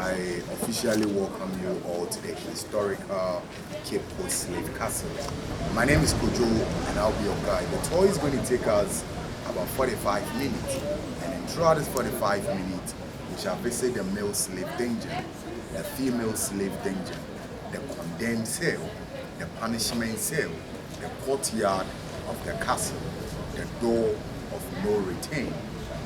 I officially welcome you all to the historical Cape Coast Slave Castle. My name is Kojo and I'll be your guide. The tour is going to take us about 45 minutes, and throughout this 45 minutes we shall visit the male slave dungeon, the female slave dungeon, the condemned cell, the punishment cell, the courtyard of the castle, the door of no return,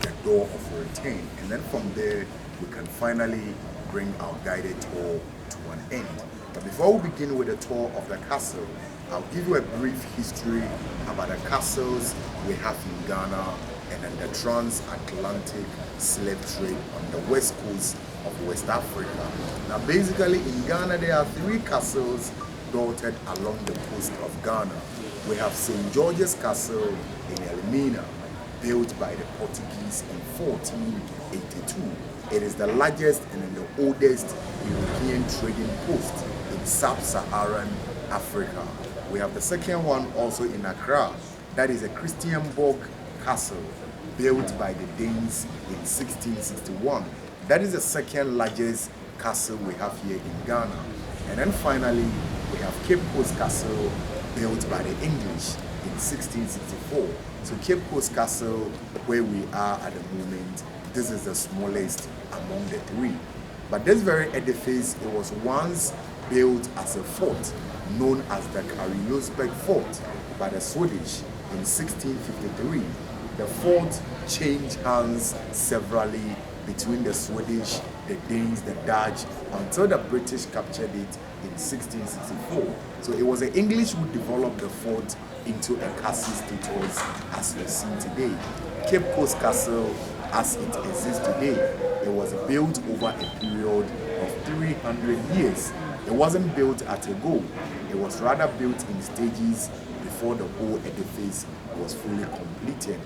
the door of return, and then from there we can finally bring our guided tour to an end. But before we begin with the tour of the castle, I'll give you a brief history about the castles we have in Ghana and then the transatlantic slave trade on the west coast of West Africa. Now basically in Ghana there are 3 castles dotted along the coast of Ghana. We have St. George's Castle in Elmina, built by the Portuguese in 1482. It is the largest and the oldest European trading post in sub-Saharan Africa. We have the second one also in Accra. That is a Christianborg Castle, built by the Danes in 1661. That is the second largest castle we have here in Ghana. And then finally, we have Cape Coast Castle, built by the English in 1664. So Cape Coast Castle, where we are at the moment, this is the smallest among the 3. But this very edifice, it was once built as a fort known as the Karilosberg Fort by the Swedish in 1653. The fort changed hands severally between the Swedish, the Danes, the Dutch, until the British captured it in 1664. So it was the English who developed the fort into a castle status as we see today. Cape Coast Castle, as it exists today, it was built over a period of 300 years. It wasn't built at a go. It was rather built in stages before the whole edifice was fully completed.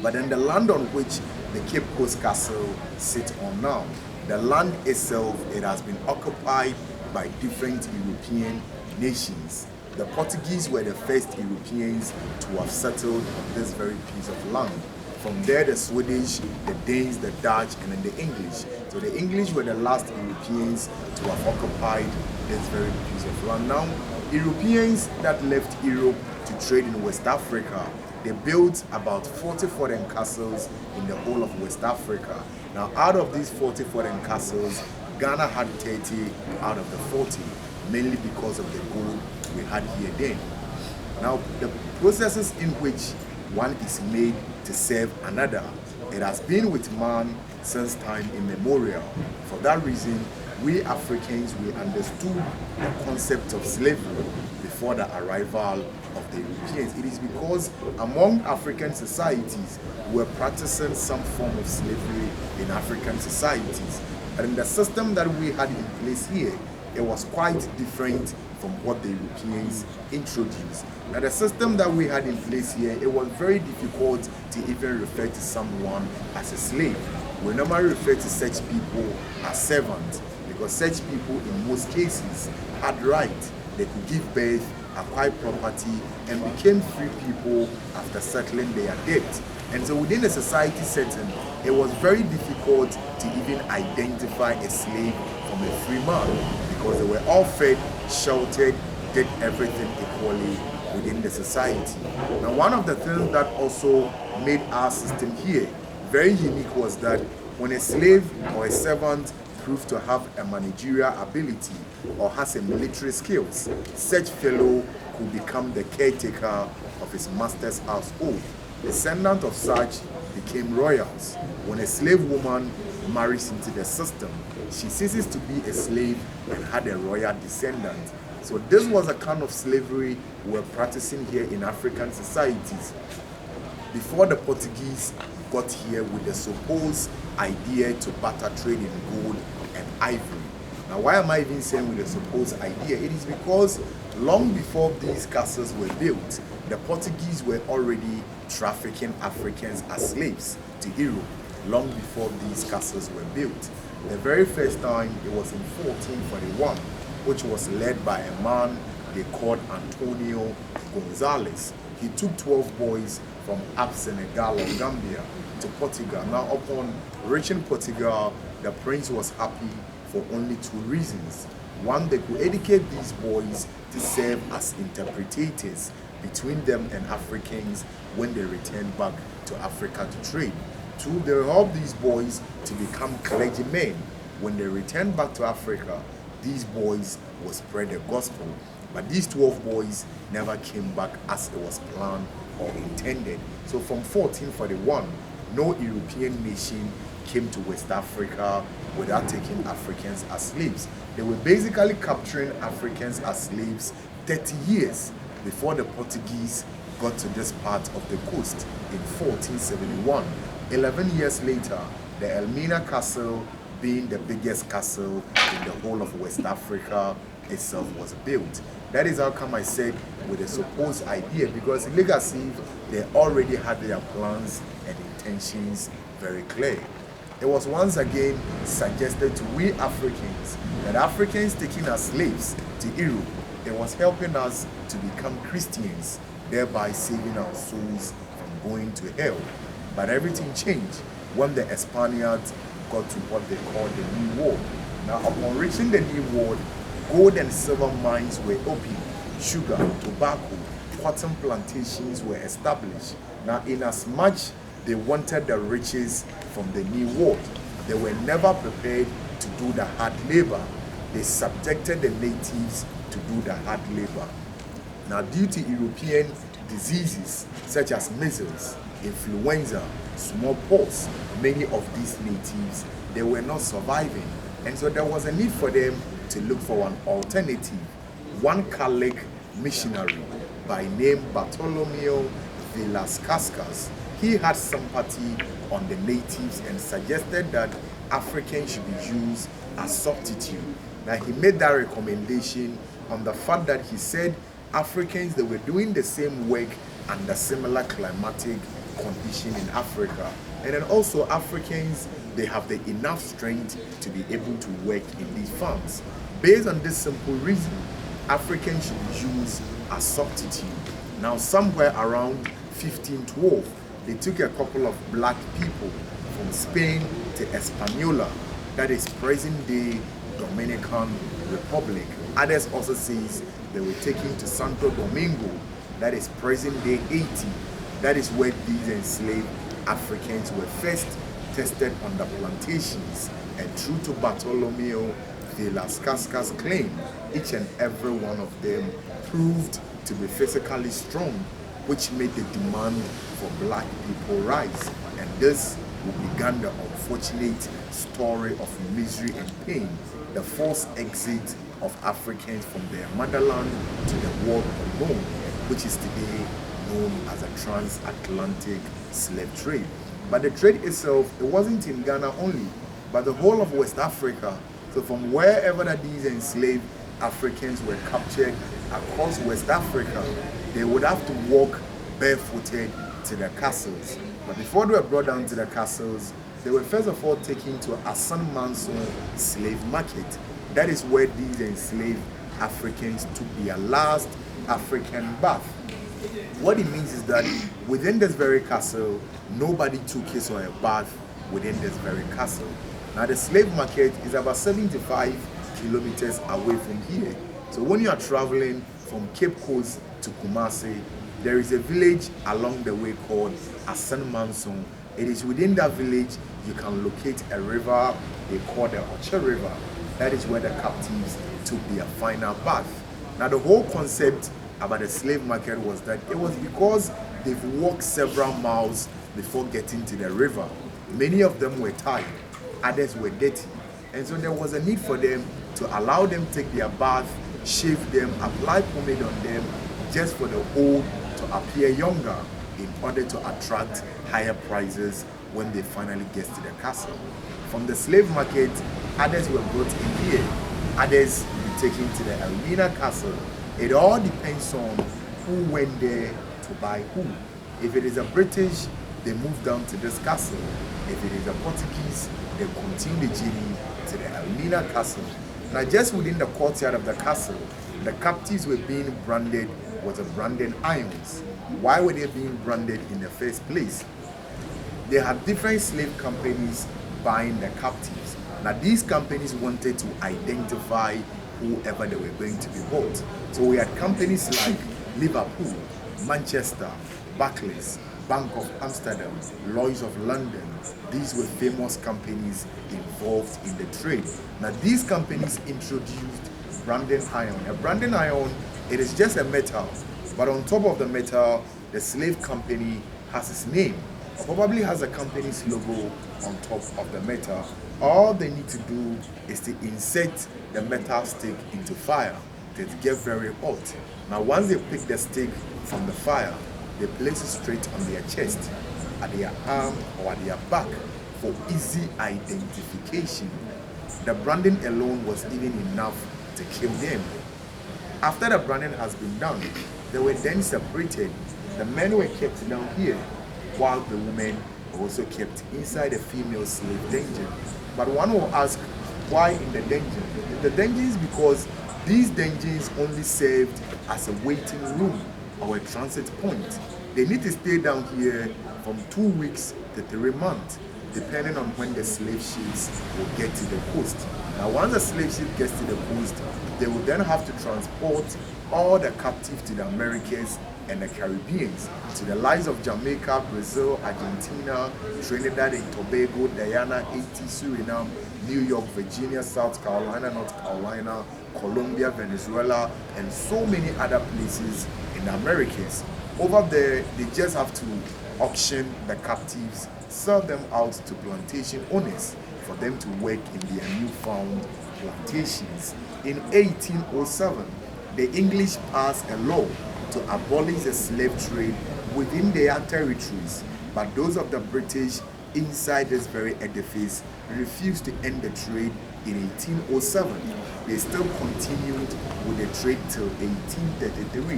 But then the land on which the Cape Coast Castle sits on now, the land itself, it has been occupied by different European nations. The Portuguese were the first Europeans to have settled on this very piece of land. From there, the Swedish, the Danes, the Dutch, and then the English. So the English were the last Europeans to have occupied this very piece of land. Now, Europeans that left Europe to trade in West Africa, they built about 40 foreign castles in the whole of West Africa. Now, out of these 40 foreign castles, Ghana had 30 out of the 40, mainly because of the gold we had here then. Now, the processes in which one is made to serve another, it has been with man since time immemorial. For that reason, we Africans, we understood the concept of slavery before the arrival of the Europeans. It is because among African societies, we were practicing some form of slavery in African societies. And in the system that we had in place here, it was quite different from what the Europeans introduced. Now the system that we had in place here, it was very difficult to even refer to someone as a slave. We normally refer to such people as servants, because such people in most cases had rights. They could give birth, acquire property, and became free people after settling their debt. And so within the society setting, it was very difficult to even identify a slave from a free man, because they were all fed, sheltered, did everything equally within the society. Now one of the things that also made our system here very unique was that when a slave or a servant proved to have a managerial ability or has a military skills, such fellow could become the caretaker of his master's household. Descendant of such became royals. When a slave woman marries into the system, she ceases to be a slave and had a royal descendant. So this was a kind of slavery we were practicing here in African societies before the Portuguese got here with the supposed idea to barter trade in gold and ivory. Now why am I even saying with the supposed idea? It is because long before these castles were built, the Portuguese were already trafficking Africans as slaves to Europe, long before these castles were built. The very first time, it was in 1441, which was led by a man they called Antonio Gonzalez. He took 12 boys from up Senegal or Gambia to Portugal. Now upon reaching Portugal, the prince was happy for only two reasons. One, they could educate these boys to serve as interpreters between them and Africans when they return back to Africa to trade. Two, they help these boys to become clergymen. When they return back to Africa, these boys will spread the gospel. But these 12 boys never came back as it was planned or intended. So from 1441, no European nation came to West Africa without taking Africans as slaves. They were basically capturing Africans as slaves 30 years before the Portuguese got to this part of the coast in 1471. 11 years later, the Elmina castle, being the biggest castle in the whole of West Africa itself, was built. That is how come I said with a supposed idea, because legacy, they already had their plans and intentions very clear. It was once again suggested to we Africans that Africans taking as slaves to Europe, it was helping us to become Christians, thereby saving our souls from going to hell. But everything changed when the Spaniards got to what they called the New World. Now, upon reaching the New World, gold and silver mines were opened, sugar, tobacco, cotton plantations were established. Now, inasmuch they wanted the riches from the New World, they were never prepared to do the hard labor. They subjected the natives to do the hard labor. Now, due to European diseases such as measles, influenza, smallpox, many of these natives, they were not surviving. And so there was a need for them to look for an alternative. One Catholic missionary by name Bartolomeo de las Cascas, he had sympathy on the natives and suggested that Africans should be used as substitute. Now, he made that recommendation on the fact that he said Africans, they were doing the same work under similar climatic condition in Africa. And then also Africans, they have the enough strength to be able to work in these farms. Based on this simple reason, Africans should be used as substitute. Now, somewhere around 1512, they took a couple of black people from Spain to Hispaniola, that is present-day Dominican Republic. Others also says they were taken to Santo Domingo, that is present-day Haiti. That is where these enslaved Africans were first tested on the plantations, and true to Bartolomeo de las Cascas' claim, each and every one of them proved to be physically strong, which made the demand for black people rise. And this began the unfortunate story of misery and pain, the forced exit of Africans from their motherland to the world unknown, which is today known as a transatlantic slave trade. But the trade itself, it wasn't in Ghana only, but the whole of West Africa. So from wherever that these enslaved Africans were captured across West Africa, they would have to walk barefooted to their castles. But before they were brought down to the castles, they were first of all taken to Hassan Manson slave market. That is where these enslaved Africans took their last African bath. What it means is that within this very castle, nobody took his or her bath within this very castle. Now, the slave market is about 75 kilometers away from here. So when you are traveling from Cape Coast to Kumasi, there is a village along the way called Hassan Manson. It is within that village you can locate a river they call the Oche River. That is where the captives took their final bath. Now, the whole concept about the slave market was that it was because they've walked several miles before getting to the river. Many of them were tired, others were dirty, and so there was a need for them to allow them take their bath, shave them, apply pomade on them, just for the old to appear younger in order to attract higher prices when they finally get to the castle. From the slave market, others were brought in here, others were taken to the Elmina castle. It all depends on who went there to buy who. If it is a British, they move down to this castle. If it is a Portuguese, they continue the journey to the Elmina castle. Now, just within the courtyard of the castle, the captives were being branded with the branding irons. Why were they being branded in the first place? They had different slave companies buying the captives. Now these companies wanted to identify whoever they were going to be bought. So we had companies like Liverpool, Manchester, Barclays, Bank of Amsterdam, Lloyd's of London. These were famous companies involved in the trade. Now these companies introduced branding iron. A branding iron, it is just a metal, but on top of the metal, the slave company has its name, or probably has a company's logo on top of the metal. All they need to do is to insert the metal stick into fire. It gets very hot. Now once they pick the stick from the fire, they place it straight on their chest, at their arm or at their back for easy identification. The branding alone was even enough to kill them. After the branding has been done, they were then separated. The men were kept down here, while the women were also kept inside a female slave dungeon. But one will ask, why in the dungeon? The dungeon is because these dungeons only served as a waiting room or a transit point. They need to stay down here from 2 weeks to 3 months, depending on when the slave ships will get to the coast. Now once the slave ship gets to the coast, they will then have to transport all the captives to the Americas and the Caribbeans, to the likes of Jamaica, Brazil, Argentina, Trinidad and Tobago, Guyana, Haiti, Suriname, New York, Virginia, South Carolina, North Carolina, Colombia, Venezuela, and so many other places in the Americas. Over there, they just have to auction the captives, sell them out to plantation owners for them to work in their newfound plantations. In 1807, the English passed a law to abolish the slave trade within their territories, but those of the British inside this very edifice refused to end the trade in 1807. They still continued with the trade till 1833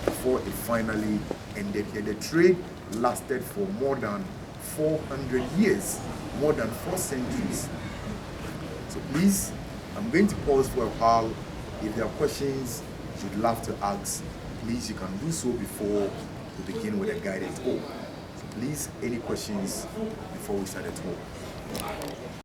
before it finally ended here. The trade lasted for more than 400 years, more than 4 centuries. So please, I'm going to pause for a while. If there are questions you'd love to ask, please, you can do so before we begin with a guided tour. So please, any questions before we start the tour?